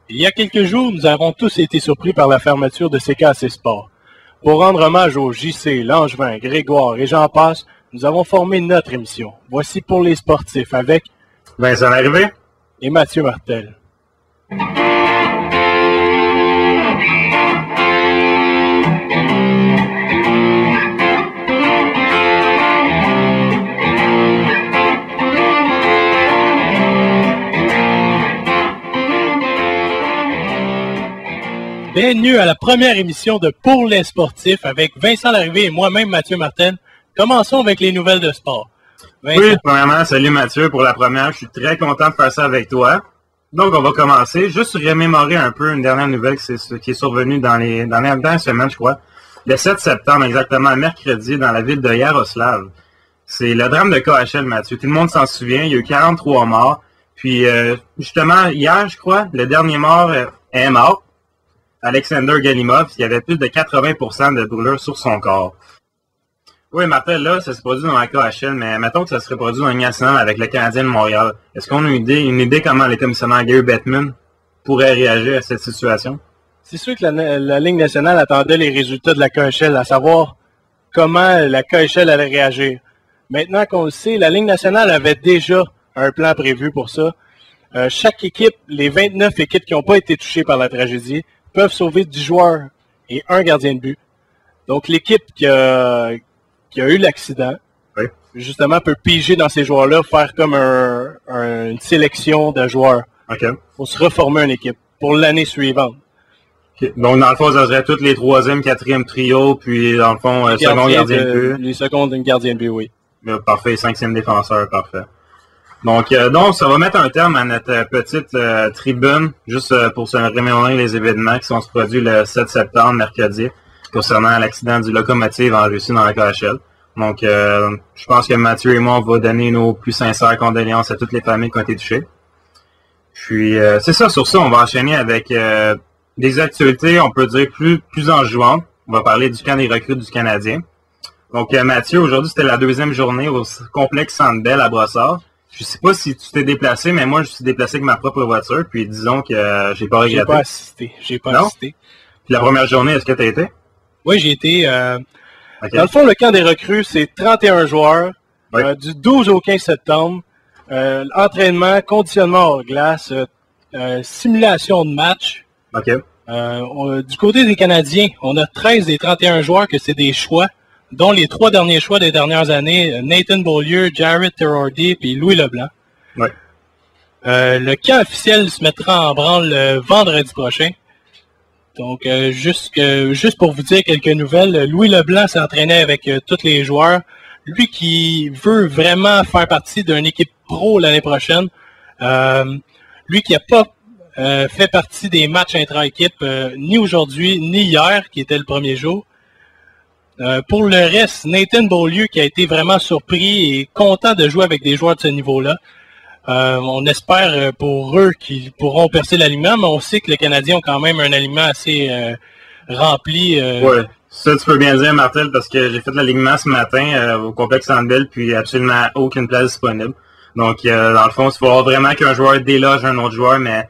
Il y a quelques jours, nous avons tous été surpris par la fermeture de CKC Sport. Pour rendre hommage aux JC, Langevin, Grégoire et j'en passe, nous avons formé notre émission. Voici pour les sportifs avec Vincent Larrivée et Mathieu Martel. Bienvenue à la première émission de Pour les sportifs avec Vincent Larrivée et moi-même Mathieu Martel. Commençons avec les nouvelles de sport. Vincent. Oui, premièrement, salut Mathieu pour la première. Je suis très content de faire ça avec toi. Donc, on va commencer. Juste remémorer un peu une dernière nouvelle qui est survenue dans les dernières semaines, je crois. Le 7 septembre, exactement, mercredi, dans la ville de Yaroslav. C'est le drame de KHL, Mathieu. Tout le monde s'en souvient. Il y a eu 43 morts. Puis, justement, hier, je crois, le dernier mort est mort. Alexander Galimov, il y avait plus de 80% de brûlures sur son corps. Oui, Martel, là, ça s'est produit dans la KHL, mais mettons que ça serait produit dans la Ligue nationale avec le Canadien de Montréal. Est-ce qu'on a une idée comment les commissionnaires Gary Bettman pourraient réagir à cette situation? C'est sûr que la Ligue nationale attendait les résultats de la KHL, à savoir comment la KHL allait réagir. Maintenant qu'on le sait, la Ligue nationale avait déjà un plan prévu pour ça. Chaque équipe, les 29 équipes qui n'ont pas été touchées par la tragédie, peuvent sauver 10 joueurs et un gardien de but. Donc, l'équipe qui a eu l'accident, oui, justement, peut piger dans ces joueurs-là, faire comme une sélection de joueurs pour se reformer une équipe pour l'année suivante. Okay. Donc, dans le fond, ça serait tous les 3e, 4e trio, puis dans le fond, second gardien de but. Les secondes gardiens de but, oui. Parfait, 5e défenseur, parfait. Donc, ça va mettre un terme à notre petite tribune, juste pour se remémorer les événements qui sont produits le 7 septembre, mercredi, concernant l'accident du locomotive en Russie dans la KHL. Donc, je pense que Mathieu et moi, on va donner nos plus sincères condoléances à toutes les familles qui ont été touchées. Puis, c'est ça, sur ça, on va enchaîner avec des actualités, on peut dire, plus enjouantes. On va parler du camp des recrues du Canadien. Donc, Mathieu, aujourd'hui, c'était la 2e journée au complexe Centre Bell à Brossard. Je sais pas si tu t'es déplacé, mais moi, je suis déplacé avec ma propre voiture, puis disons que j'ai pas regretté. J'ai pas assisté. Puis la première journée, est-ce que tu as été? Oui, j'ai été. Okay. Dans le fond, le camp des recrues, c'est 31 joueurs, oui. Du 12 au 15 septembre. Entraînement, conditionnement hors glace, simulation de match. OK. Du côté des Canadiens, on a 13 des 31 joueurs que c'est des choix, dont les 3 derniers choix des dernières années, Nathan Beaulieu, Jared Terordi et Louis Leblanc. Oui. Le camp officiel se mettra en branle le vendredi prochain. Donc, juste pour vous dire quelques nouvelles, Louis Leblanc s'entraînait avec tous les joueurs. Lui qui veut vraiment faire partie d'une équipe pro l'année prochaine. Lui qui n'a pas fait partie des matchs intra-équipe ni aujourd'hui, ni hier, qui était le premier jour. Pour le reste, Nathan Beaulieu qui a été vraiment surpris et content de jouer avec des joueurs de ce niveau-là. On espère pour eux qu'ils pourront percer l'alignement, mais on sait que les Canadiens ont quand même un alignement assez rempli. Oui, ça tu peux bien dire, Martel, parce que j'ai fait l'alignement ce matin au complexe Centre Bell, puis absolument aucune place disponible. Donc, dans le fond, il faut vraiment qu'un joueur déloge un autre joueur, mais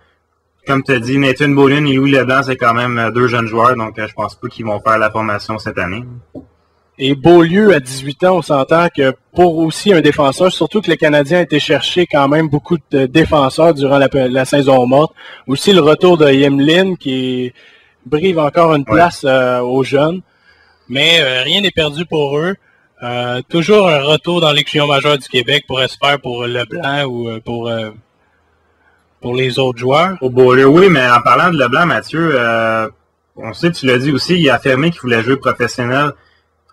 comme tu as dit, Nathan Beaulieu et Louis Leblanc, c'est quand même 2 jeunes joueurs, donc je pense pas qu'ils vont faire la formation cette année. Et Beaulieu, à 18 ans, on s'entend que pour aussi un défenseur, surtout que le Canadien a été chercher quand même beaucoup de défenseurs durant la saison morte. Aussi le retour de Yemlin qui brive encore une place aux jeunes. Mais rien n'est perdu pour eux. Toujours un retour dans l'équipe majeure du Québec pourrait se faire pour Leblanc ou pour les autres joueurs. Pour Beaulieu, oui, mais en parlant de Leblanc, Mathieu, on sait, tu l'as dit aussi, il a affirmé qu'il voulait jouer professionnel.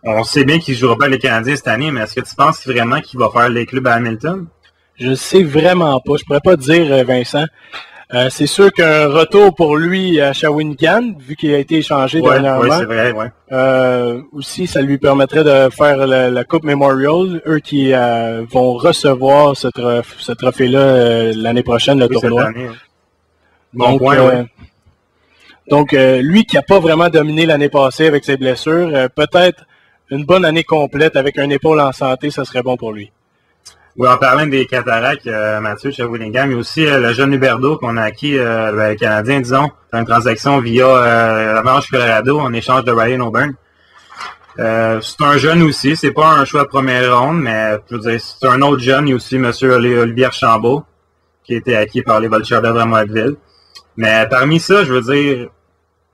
On sait bien qu'il ne jouera pas les Canadiens cette année, mais est-ce que tu penses vraiment qu'il va faire les clubs à Hamilton? Je ne sais vraiment pas. Je pourrais pas dire, Vincent. C'est sûr qu'un retour pour lui à Shawinigan, vu qu'il a été échangé dernièrement. Oui, c'est vrai, oui. Aussi, ça lui permettrait de faire la Coupe Memorial, eux qui vont recevoir ce trophée-là l'année prochaine, le tournoi. Cette année, oui. Bon point, Donc, lui qui n'a pas vraiment dominé l'année passée avec ses blessures, peut-être une bonne année complète avec une épaule en santé, ça serait bon pour lui. Oui, en parlant des cataractes, Mathieu, chez Willingham, il y a aussi le jeune Huberdeau qu'on a acquis, le Canadien, disons, dans une transaction via l'Avalanche Colorado en échange de Ryan O'Byrne. C'est un jeune aussi, c'est pas un choix de première ronde, mais je veux dire, c'est un autre jeune, il y a aussi M. Olivier Archambault, qui a été acquis par les Voltigeurs de Drummondville. Mais parmi ça, je veux dire,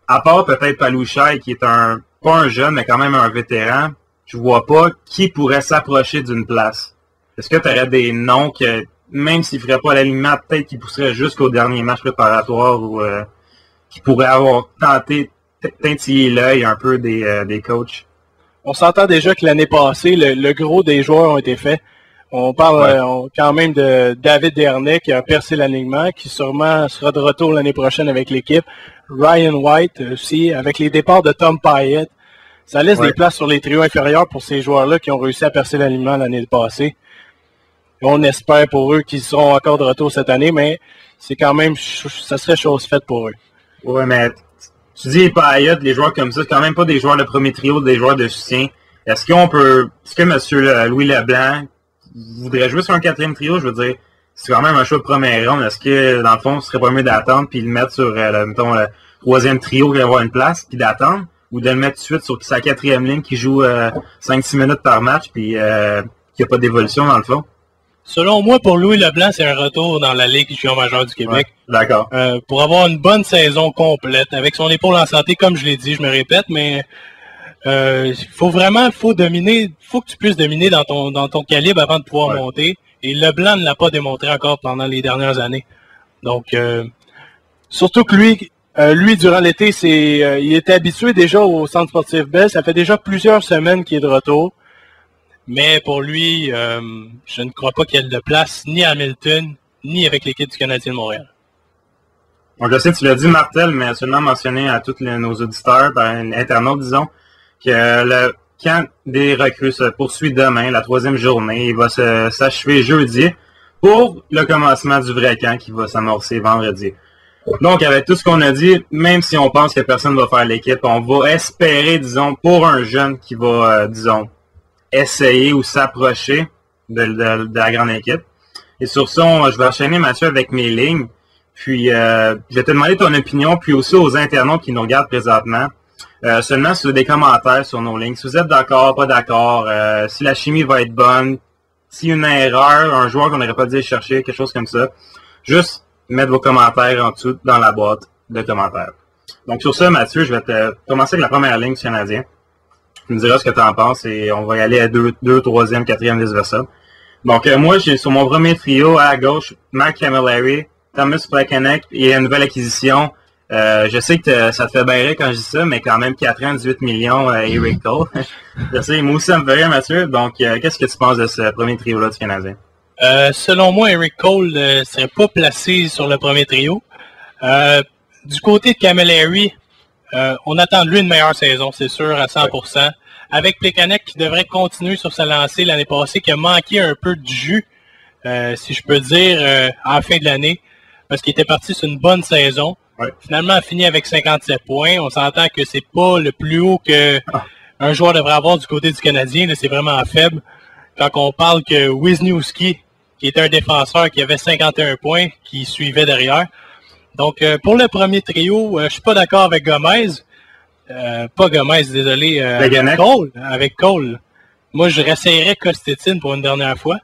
à part peut-être Palouchai, qui est pas un jeune, mais quand même un vétéran, je vois pas qui pourrait s'approcher d'une place. Est-ce que tu aurais des noms que, même s'ils ne feraient pas l'alignement, peut-être qu'ils pousseraient jusqu'au dernier match préparatoire ou qui pourraient avoir tenté tintiller l'œil un peu des coachs? On s'entend déjà que l'année passée, le gros des joueurs ont été faits. On parle quand même de David Dernay qui a percé l'alignement, qui sûrement sera de retour l'année prochaine avec l'équipe. Ryan White aussi, avec les départs de Tom Payette. Ça laisse des places sur les trios inférieurs pour ces joueurs-là qui ont réussi à percer l'alignement l'année passée. On espère pour eux qu'ils seront encore de retour cette année, mais c'est quand même, ça serait chose faite pour eux. Ouais, mais tu dis Payette, les joueurs comme ça, c'est quand même pas des joueurs de premier trio, des joueurs de soutien. Est-ce que M. Louis Leblanc voudrait jouer sur un quatrième trio? Je veux dire, c'est quand même un choix de première ronde. Est-ce que, dans le fond, ce serait pas mieux d'attendre puis le mettre sur, mettons, le troisième trio qui va avoir une place, puis d'attendre, ou de le mettre tout de suite sur sa quatrième ligne qui joue 5-6 minutes par match, puis qui n'a pas d'évolution dans le fond? Selon moi, pour Louis Leblanc, c'est un retour dans la Ligue junior majeure du Québec. Ouais, d'accord. Pour avoir une bonne saison complète, avec son épaule en santé, comme je l'ai dit, je me répète, mais faut dominer, faut que tu puisses dominer dans ton calibre avant de pouvoir monter. Et Leblanc ne l'a pas démontré encore pendant les dernières années. Donc, surtout que lui, durant l'été, il était habitué déjà au Centre sportif Bell. Ça fait déjà plusieurs semaines qu'il est de retour. Mais pour lui, je ne crois pas qu'il y ait de place ni à Hamilton, ni avec l'équipe du Canadien de Montréal. Bon, je sais, tu l'as dit, Martel, mais seulement mentionné à tous nos auditeurs, par un internaute, disons, que le camp des recrues se poursuit demain, la 3e journée. Il va s'achever jeudi pour le commencement du vrai camp qui va s'amorcer vendredi. Donc, avec tout ce qu'on a dit, même si on pense que personne ne va faire l'équipe, on va espérer, disons, pour un jeune qui va, disons, essayer ou s'approcher de la grande équipe. Et sur ça, je vais enchaîner, Mathieu, avec mes lignes. Puis, je vais te demander ton opinion, puis aussi aux internautes qui nous regardent présentement. Seulement sur des commentaires sur nos lignes. Si vous êtes d'accord, pas d'accord, si la chimie va être bonne, s'il y a une erreur, un joueur qu'on n'aurait pas dû chercher, quelque chose comme ça, juste mettre vos commentaires en dessous dans la boîte de commentaires. Donc sur ça, Mathieu, je vais te commencer avec la première ligne du Canadien. Tu me diras ce que tu en penses et on va y aller à 2, 3e, 4e, vice-versa. Donc moi, j'ai sur mon premier trio à gauche, Mark Camilleri, Thomas Plekanec et une nouvelle acquisition. Je sais que ça te fait bien rire quand je dis ça, mais quand même 4 ans, 18 millions, Eric Cole. Je sais, moi aussi ça me fait rire, Mathieu. Donc, qu'est-ce que tu penses de ce premier trio-là du Canadien? Selon moi, Eric Cole ne serait pas placé sur le premier trio. Du côté de Camilleri, on attend de lui une meilleure saison, c'est sûr, à 100%. Ouais. Avec Plekanec qui devrait continuer sur sa lancée l'année passée, qui a manqué un peu de jus, si je peux dire, à la fin de l'année, parce qu'il était parti sur une bonne saison. Ouais. Finalement, a fini avec 57 points. On s'entend que c'est pas le plus haut que un joueur devrait avoir du côté du Canadien. Là, c'est vraiment faible. Quand on parle que Wisniewski, qui était un défenseur qui avait 51 points, qui suivait derrière. Donc, pour le premier trio, je suis pas d'accord avec Gomez. Pas Gomez, désolé. Avec Cole. Moi, je réessayerais Kostetine pour une dernière fois.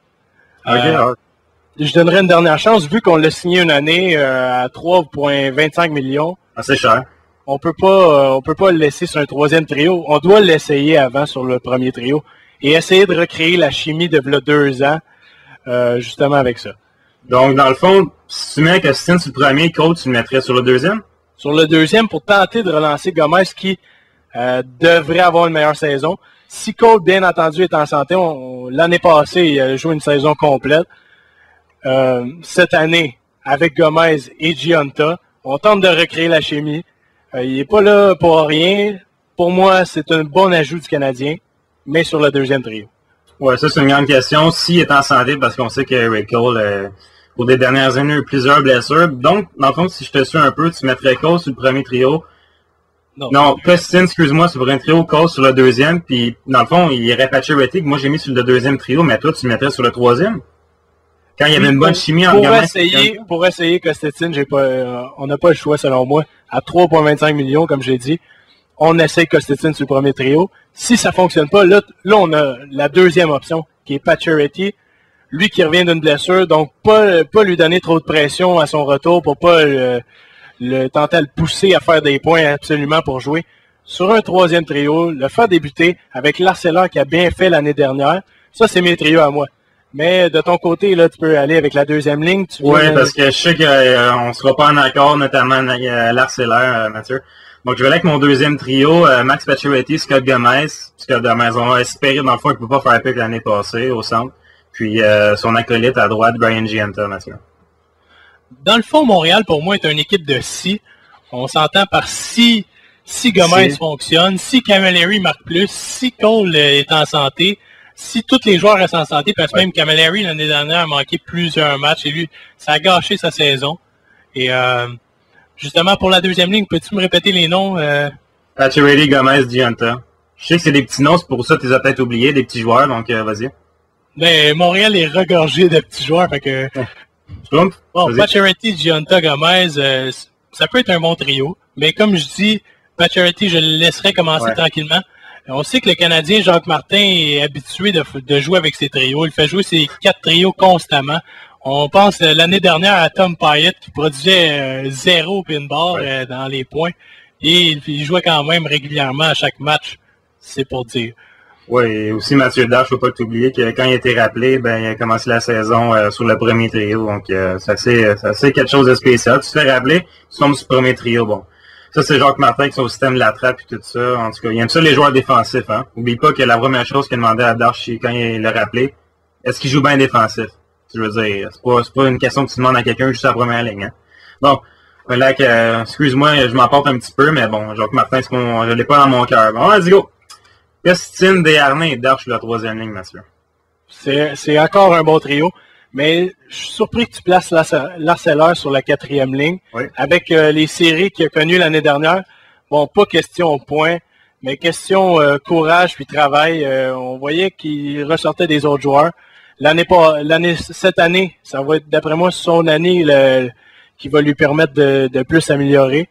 Je donnerais une dernière chance, vu qu'on l'a signé une année à 3,25 millions. Ah, c'est cher. On peut pas le laisser sur un troisième trio. On doit l'essayer avant sur le premier trio. Et essayer de recréer la chimie de 2 ans, justement avec ça. Donc, dans le fond, si tu mets Kostetine sur le premier, Cole, tu le mettrais sur le deuxième? Sur le deuxième, pour tenter de relancer Gomez, qui devrait avoir une meilleure saison. Si Cole, bien entendu, est en santé, l'année passée, il a joué une saison complète. Cette année, avec Gomez et Gionta, on tente de recréer la chimie. Il n'est pas là pour rien. Pour moi, c'est un bon ajout du Canadien, mais sur le deuxième trio. Ouais, ça c'est une grande question. S'il est en santé, parce qu'on sait que Eric Cole, pour des dernières années, a eu plusieurs blessures. Donc, dans le fond, si je te suis un peu, tu mettrais Cole sur le premier trio. Non, Kostin, excuse-moi, sur le premier trio, Cole sur le deuxième, puis dans le fond, il irait Pacioretty, que moi j'ai mis sur le deuxième trio, mais toi, tu le mettrais sur le troisième? Quand il y avait une bonne chimie entre Gomez... Pour essayer Costetine, on n'a pas le choix selon moi. À 3,25 millions, comme j'ai dit, on essaie Costetine sur le premier trio. Si ça fonctionne pas, là on a la deuxième option, qui est Pacioretty. Lui qui revient d'une blessure, donc pas lui donner trop de pression à son retour pour pas tenter à le pousser à faire des points absolument pour jouer. Sur un troisième trio, le faire débuter avec l'Arcelor qui a bien fait l'année dernière. Ça, c'est mes trios à moi. Mais de ton côté, là, tu peux aller avec la deuxième ligne. Oui, parce que je sais qu'on ne sera pas en accord, notamment l'Arcelor, Mathieu. Donc, je vais aller avec mon deuxième trio, Max Pacioretty, Scott Gomez. Scott Gomez, on a espéré, dans le fond, qu'il ne peut pas faire pick l'année passée au centre. Puis son acolyte à droite, Brian Gianta, Mathieu. Dans le fond, Montréal, pour moi, est une équipe de 6. On s'entend par si Gomez fonctionne, si Camilleri marque plus, si Cole est en santé, si tous les joueurs restent en santé, parce que même Camilleri, l'année dernière, a manqué plusieurs matchs, et lui, ça a gâché sa saison. Et justement, pour la deuxième ligne, peux-tu me répéter les noms? Pacioretty, Gomez, Gianta. Je sais que c'est des petits noms, c'est pour ça que tu les as peut-être oubliés, des petits joueurs, donc vas-y. Ben, Montréal est regorgé de petits joueurs, fait que... Bon, Pacioretty, Gianta, Gomez, ça peut être un bon trio, mais comme je dis, Pacioretty, je le laisserai commencer tranquillement. On sait que le Canadien Jacques Martin est habitué de jouer avec ses trios. Il fait jouer ses 4 trios constamment. On pense l'année dernière à Tom Pyatt qui produisait 0 pinball dans les points. Et il jouait quand même régulièrement à chaque match. C'est pour dire. Oui, et aussi Mathieu Dash, faut pas t'oublier que quand il a été rappelé, ben il a commencé la saison sur le premier trio. Donc c'est quelque chose de spécial. Tu te fais rappeler, tu tombes sur le premier trio. Bon. Ça, c'est Jacques Martin avec son système latéral et tout ça. En tout cas, il aime ça les joueurs défensifs. Hein. N'oublie pas que la première chose qu'il a demandé à Dash quand il l'a rappelé, est-ce qu'il joue bien défensif? Je veux dire, c'est pas une question que tu demandes à quelqu'un juste à la première ligne. Hein. Bon, là, excuse-moi, je m'emporte un petit peu, mais bon, Jacques Martin, je l'ai pas dans mon cœur. Bon, let's go! Costetine, Desharnais et Dash sur la troisième ligne, Mathieu. C'est encore un bon trio. Mais je suis surpris que tu places l'Arcelor sur la quatrième ligne. Oui. Avec les séries qu'il a connues l'année dernière. Bon, pas question point, mais question courage puis travail. On voyait qu'il ressortait des autres joueurs. Cette année, ça va être d'après moi son année qui va lui permettre de plus s'améliorer.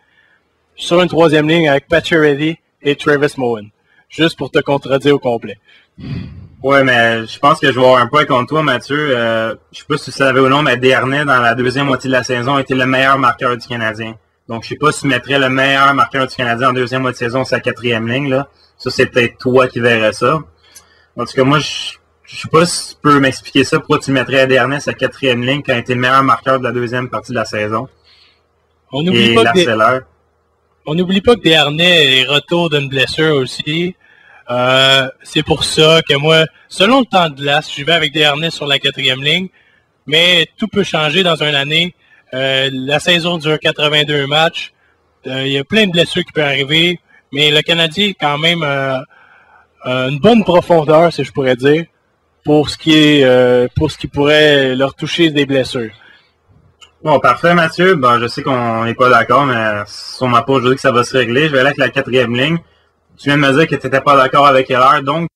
Sur une troisième ligne avec Pacioretty et Travis Moen. Juste pour te contredire au complet. Ouais, mais je pense que je vais avoir un point contre toi, Mathieu. Je sais pas si tu savais ou non, mais Desharnais, dans la deuxième moitié de la saison, était le meilleur marqueur du Canadien. Donc, je sais pas si tu mettrais le meilleur marqueur du Canadien en deuxième moitié de saison sur sa quatrième ligne, là. Ça, c'est peut-être toi qui verrais ça. En tout cas, moi, je sais pas si tu peux m'expliquer ça, pourquoi tu mettrais Desharnais sa quatrième ligne quand il était le meilleur marqueur de la deuxième partie de la saison. On n'oublie pas que Desharnais est retour d'une blessure aussi. C'est pour ça que moi, selon le temps de glace, je vais avec Desharnais sur la quatrième ligne, mais tout peut changer dans une année. La saison dure 82 matchs. Il y a plein de blessures qui peuvent arriver, mais le Canadien est quand même une bonne profondeur, si je pourrais dire, pour ce qui pourrait leur toucher des blessures. Bon, parfait, Mathieu. Bon, je sais qu'on n'est pas d'accord, mais sur ma part, je dis que ça va se régler. Je vais aller avec la quatrième ligne. Tu viens de me dire que tu n'étais pas d'accord avec Heller, donc